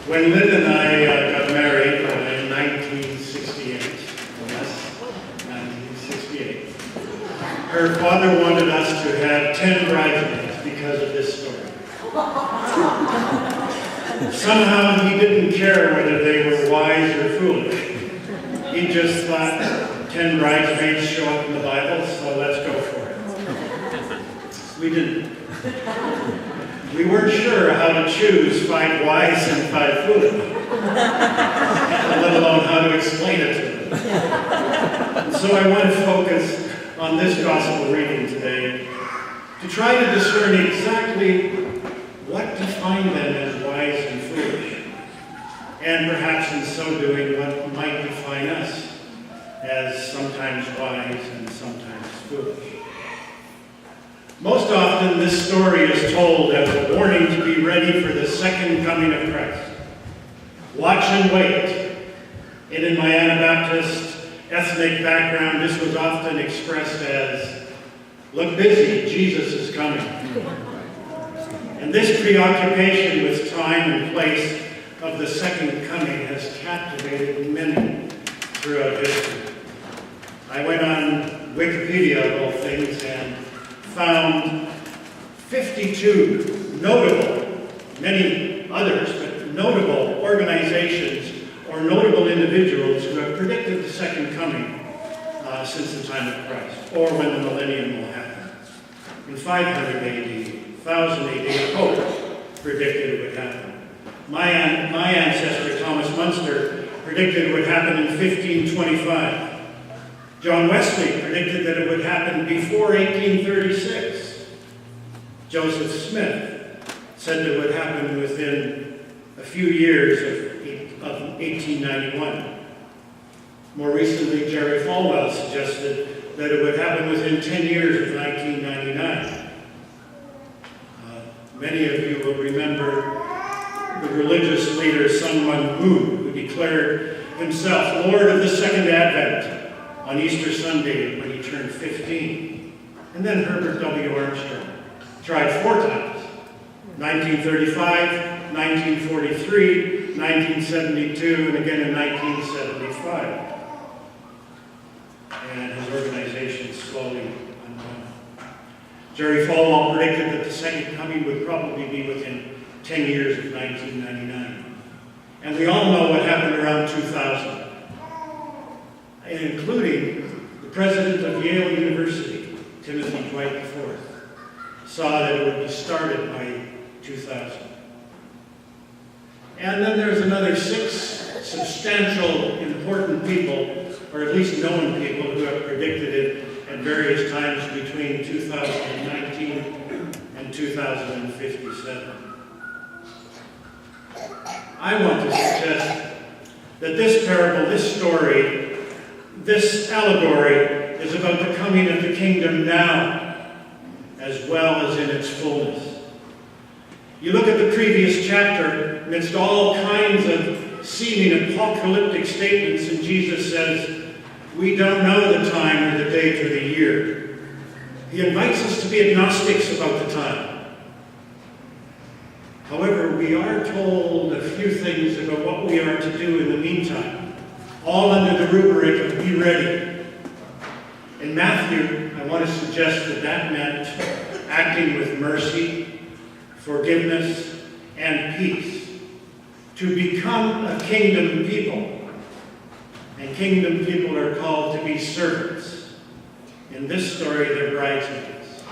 When Lynn and I got married in 1968, yes, 1968, her father wanted us to have 10 bridesmaids because of this story. Somehow he didn't care whether they were wise or foolish. He just thought 10 bridesmaids show up in the Bible, so let's go for it. We didn't. We weren't sure how to choose 5 wise and 5 foolish, let alone how to explain it to them. And so I want to focus on this gospel reading today to try to discern exactly what defined them as wise and foolish, and perhaps in so doing what might define us as sometimes wise and sometimes foolish. Most often, this story is told as a warning to be ready for the second coming of Christ. Watch and wait. And in my Anabaptist ethnic background, this was often expressed as, look busy, Jesus is coming. And this preoccupation with time and place of the second coming has captivated many throughout history. I went on Wikipedia, of all things, and found 52 notable, many others, but notable organizations or notable individuals who have predicted the second coming since the time of Christ, or when the millennium will happen. In 500 AD, 1000 AD, a pope predicted it would happen. My ancestor, Thomas Munster, predicted it would happen in 1525. John Wesley predicted that it would happen before 1836. Joseph Schmidt said that it would happen within a few years of 1891. More recently, Jerry Falwell suggested that it would happen within 10 years of 1999. Many of you will remember the religious leader Sun Myung Moon, who declared himself Lord of the Second Advent on Easter Sunday when he turned 15. And then Herbert W. Armstrong tried 4 times, 1935, 1943, 1972, and again in 1975. And his organization slowly unwound. Jerry Falwell predicted that the second coming would probably be within 10 years of 1999. And we all know what happened around 2000. Including the president of Yale University, Timothy Dwight IV, saw that it would be started by 2000. And then there's another 6 substantial, important people, or at least known people, who have predicted it at various times between 2019 and 2057. I want to suggest that this parable, this story, this allegory is about the coming of the kingdom now, as well as in its fullness. You look at the previous chapter, amidst all kinds of seeming apocalyptic statements, and Jesus says, we don't know the time or the date or the year. He invites us to be agnostics about the time. However, we are told a few things about what we are to do in the meantime, all under the rubric of be ready. In Matthew, I want to suggest that that meant acting with mercy, forgiveness, and peace, to become a kingdom people. And kingdom people are called to be servants. In this story, they're bridesmaids.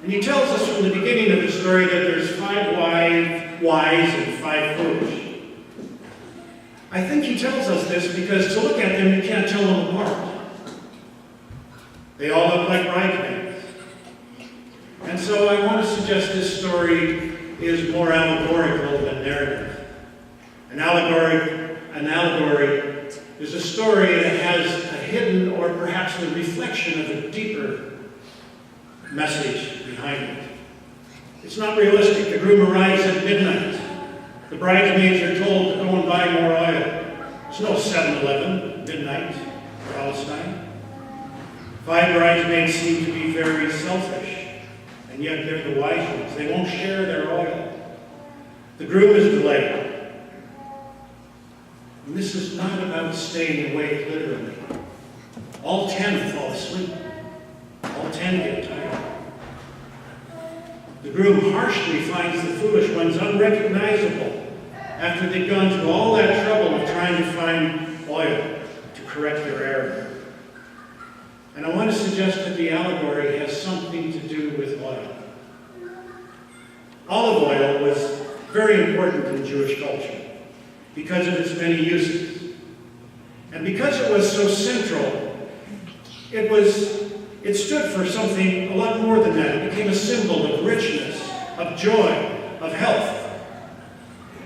And he tells us from the beginning of the story that there's 5 wise and 5 foolish. I think he tells us this because to look at them, you can't tell them apart. They all look like bridesmaids. And so I want to suggest this story is more allegorical than narrative. An allegory is a story that has a hidden or perhaps the reflection of a deeper message behind it. It's not realistic. The groom arrives at midnight. The bridesmaids are told to go and buy more oil. There's no 7-Eleven, midnight, Palestine. 5 bridesmaids seem to be very selfish, and yet they're the wise ones. They won't share their oil. The groom is delayed. And this is not about staying awake literally. All 10 fall asleep. All 10 get tired. The groom harshly finds the foolish ones unrecognizable after they've gone through all that trouble of trying to find oil to correct their error. And I want to suggest that the allegory has something to do with oil. Olive oil was very important in Jewish culture because of its many uses. And because it was so central, it stood for something a lot more than that. It became a symbol of richness, of joy, of health.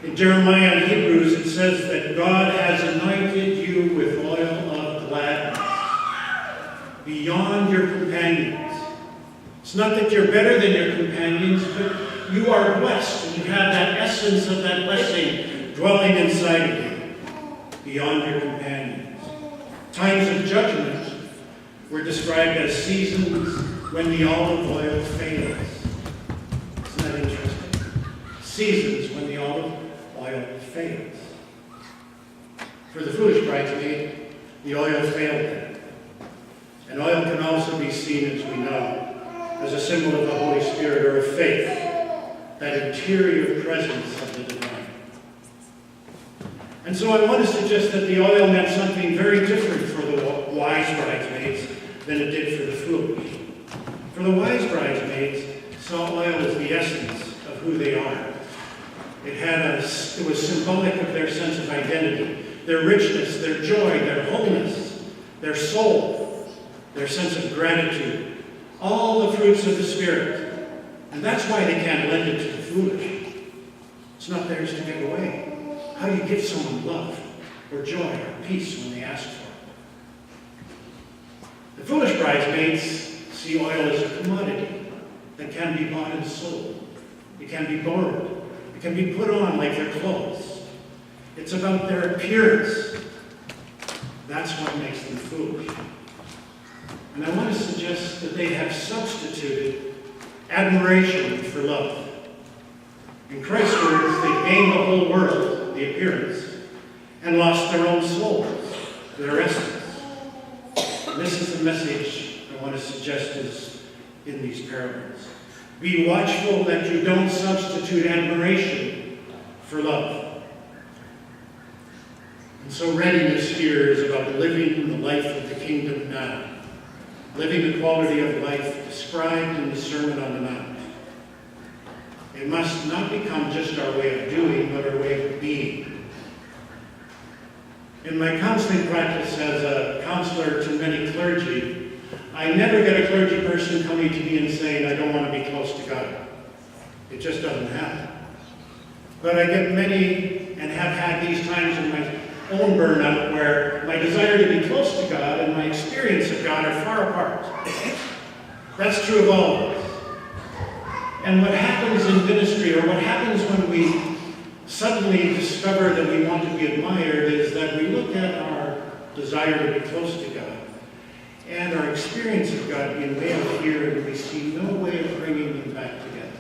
In Jeremiah and Hebrews, it says that God has anointed you with oil of gladness beyond your companions. It's not that you're better than your companions, but you are blessed, and you have that essence of that blessing dwelling inside of you, beyond your companions. Times of judgment were described as seasons when the olive oil fails. Isn't that interesting? Seasons when the olive oil fails. For the foolish bridesmaid, the oil failed them. And oil can also be seen, as we know, as a symbol of the Holy Spirit or of faith, that interior presence of the divine. And so I want to suggest that the oil meant something very different for the wise bridesmaids than it did for the foolish. For the wise bridesmaids, saw oil as the essence of who they are. It was symbolic of their sense of identity, their richness, their joy, their wholeness, their soul, their sense of gratitude, all the fruits of the Spirit. And that's why they can't lend it to the foolish. It's not theirs to give away. How do you give someone love or joy or peace when they ask for it? The foolish bridesmaids see oil as a commodity that can be bought and sold. It can be borrowed. It can be put on like their clothes. It's about their appearance. That's what makes them foolish. And I want to suggest that they have substituted admiration for love. In Christ's words, they gained the whole world, the appearance, and lost their own souls, their essence. And this is the message I want to suggest is in these parables. Be watchful that you don't substitute admiration for love. And so readiness here is about living the life of the kingdom now. Living the quality of life described in the Sermon on the Mount. It must not become just our way of doing, but our way of being. In my counseling practice as a counselor to many clergy, I never get a clergy person coming to me and saying, I don't want to be close to God. It just doesn't happen. But I get many, and have had these times in my own burnout, where my desire to be close to God and my experience of God are far apart. That's true of all of us. And what happens in ministry, or what happens when we suddenly discover that we want to be admired, is that we look at our desire to be close to God and our experience of God being way out here, and we see no way of bringing them back together.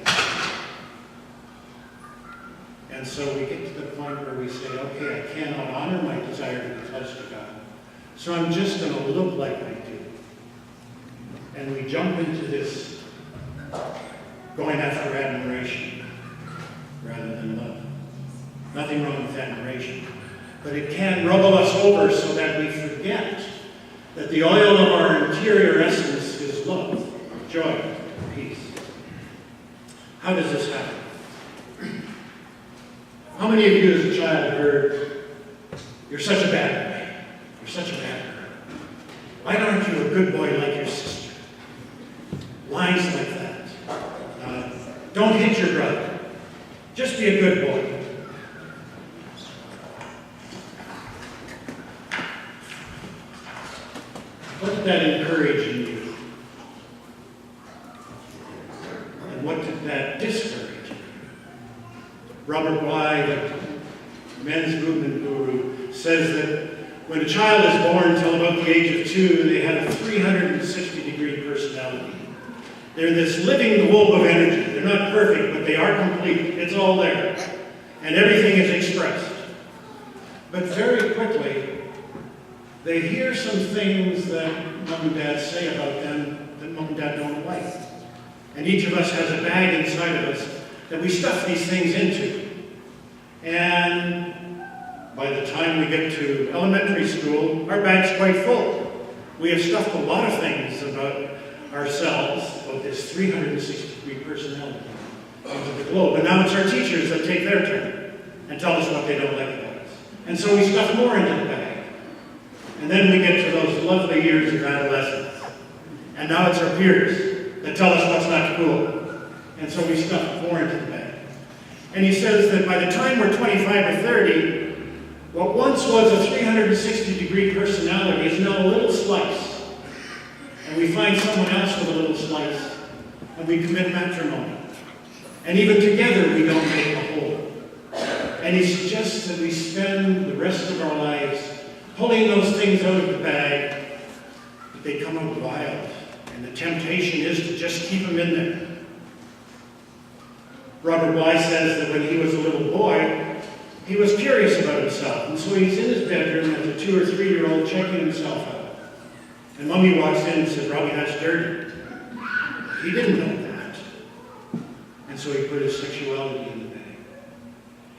And so we get to the point where we say, okay, I cannot honor my desire to be close to God, so I'm just going to look like I do. And we jump into this going after admiration rather than love. Nothing wrong with admiration. But it can rubble us over so that we forget that the oil of our interior essence is love, joy, peace. How does this happen? How many of you as a child heard, you're such a bad boy, you're such a bad girl. Why aren't you a good boy like your sister? Lines like that. Don't hit your brother. Just be a good boy. What did that encourage in you? And what did that discourage? Robert Bly, the men's movement guru, says that when a child is born until about the age of 2, they have a 360-degree personality. They're this living globe of energy. They're not perfect, but they are complete. It's all there. and everything is expressed. But very quickly, they hear some things that Mom and Dad say about them that Mom and Dad don't like. And each of us has a bag inside of us that we stuff these things into. And by the time we get to elementary school, our bag's quite full. We have stuffed a lot of things about ourselves, about this 360-degree personality into the globe. And now it's our teachers that take their turn and tell us what they don't like about us. And so we stuff more into the bag. And then we get to those lovely years of adolescence. And now it's our peers that tell us what's not cool. And so we stuff more into the bag. And he says that by the time we're 25 or 30, what once was a 360-degree personality is now a little slice. And we find someone else with a little slice, and we commit matrimony. And even together, we don't make a whole. And he suggests that we spend the rest of our lives pulling those things out of the bag, but they come out wild. And the temptation is to just keep them in there. Robert Bly says that when he was a little boy, he was curious about himself, and so he's in his bedroom as a 2 or 3-year-old checking himself out. And Mommy walks in and says, "Robbie, that's dirty." He didn't know that. And so he put his sexuality in the bag.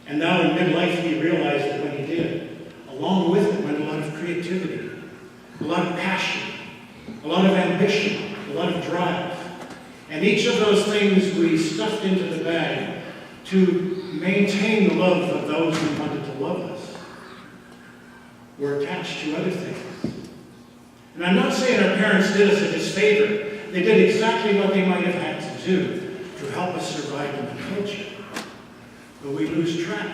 And now in midlife he realized that when he did, along with it went a lot of creativity, a lot of passion, a lot of ambition, a lot of drive. And each of those things we stuffed into the bag to maintain the love of those who wanted to love us were attached to other things. And I'm not saying our parents did us a disfavor. They did exactly what they might have had to do to help us survive in the culture. But we lose track,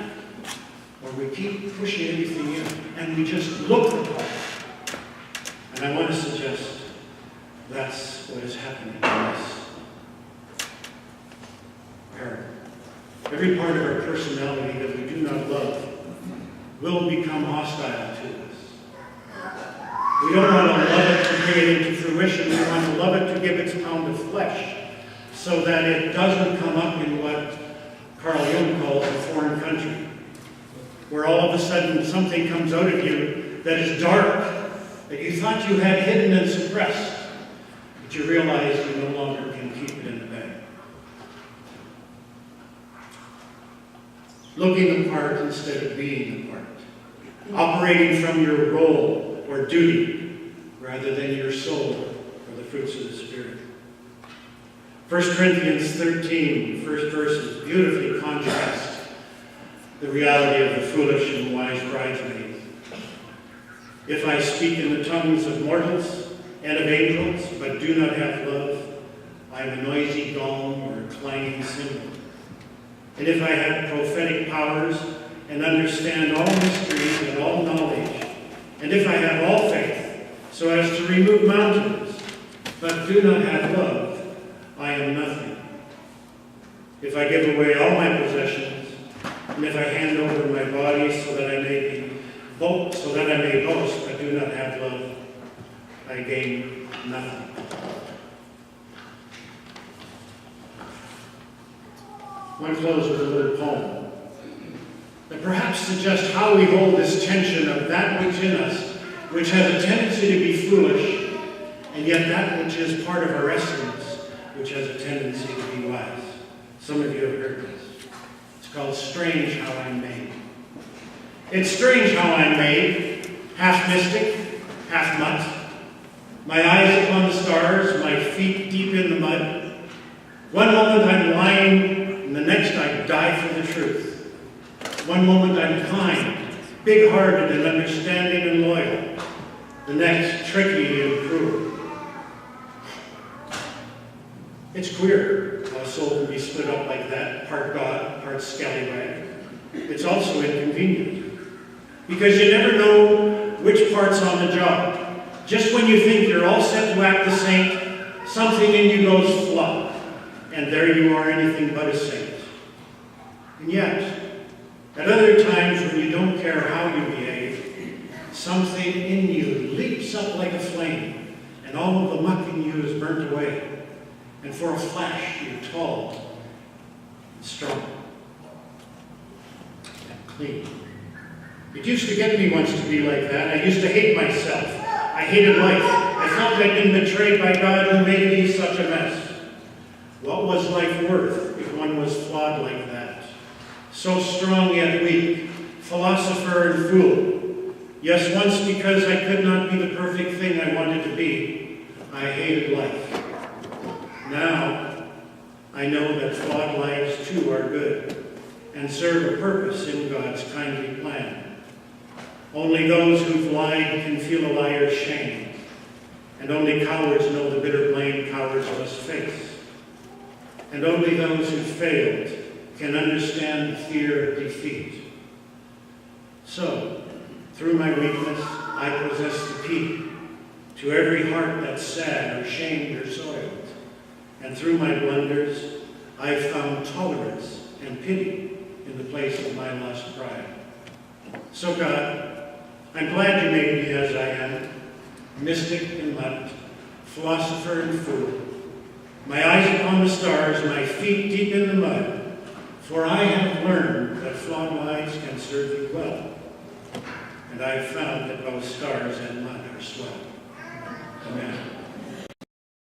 or we keep pushing everything in, and we just look the part. And I want to suggest that's what is happening in this parable. Every part of our personality that we do not love will become hostile to us. We don't want to love it to bring it into fruition. We want to love it to give its pound of flesh so that it doesn't come up in what Carl Jung calls a foreign country, where all of a sudden something comes out of you that is dark, that you thought you had hidden and suppressed, but you realize you no longer can keep it in the bag. Looking the part instead of being the part. Operating from your role or duty rather than your soul or the fruits of the Spirit. 1 Corinthians 13, the first verses, beautifully contrast the reality of the foolish and wise bridesmaids. If I speak in the tongues of mortals and of angels, but do not have love, I am a noisy gong or a clanging cymbal. And if I have prophetic powers and understand all mysteries and all knowledge, and if I have all faith so as to remove mountains, but do not have love, I am nothing. If I give away all my possessions, and if I hand over my body so that I may boast, but do not have love, I gain nothing. I want to close with a little poem that perhaps suggests how we hold this tension of that which in us, which has a tendency to be foolish, and yet that which is part of our essence, which has a tendency to be wise. Some of you have heard this. It's called Strange How I'm Made. It's strange how I'm made, half mystic, half mutt. My eyes upon the stars, my feet deep in the mud. One moment I'm lying, and the next I die for the truth. One moment I'm kind, big-hearted and understanding and loyal. The next, tricky and cruel. It's queer how a soul can be split up like that, part God, part scallywag. It's also inconvenient, because you never know which part's on the job. Just when you think you're all set to act the saint, something in you goes flop, and there you are, anything but a saint. And yet, at other times when you don't care how you behave, something in you leaps up like a flame, and all of the muck in you is burnt away. And for a flash, you're tall and strong. clean. It used to get me once to be like that. I used to hate myself. I hated life. I felt I'd been betrayed by God who made me such a mess. What was life worth if one was flawed like that? So strong yet weak, philosopher and fool. Yes, once because I could not be the perfect thing I wanted to be, I hated life. Now, I know that flawed lives too are good and serve a purpose in God's kindly plan. Only those who've lied can feel a liar's shame, and only cowards know the bitter blame cowards must face. And only those who failed can understand the fear of defeat. So, through my weakness, I possess the key to every heart that's sad or shamed or soiled. And through my blunders, I found tolerance and pity in the place of my lost pride. So God, I'm glad you made me as I am, mystic and mutt, philosopher and fool. My eyes upon the stars, my feet deep in the mud, for I have learned that flawed lives can serve thee well. And I have found that both stars and mud are swell. Amen.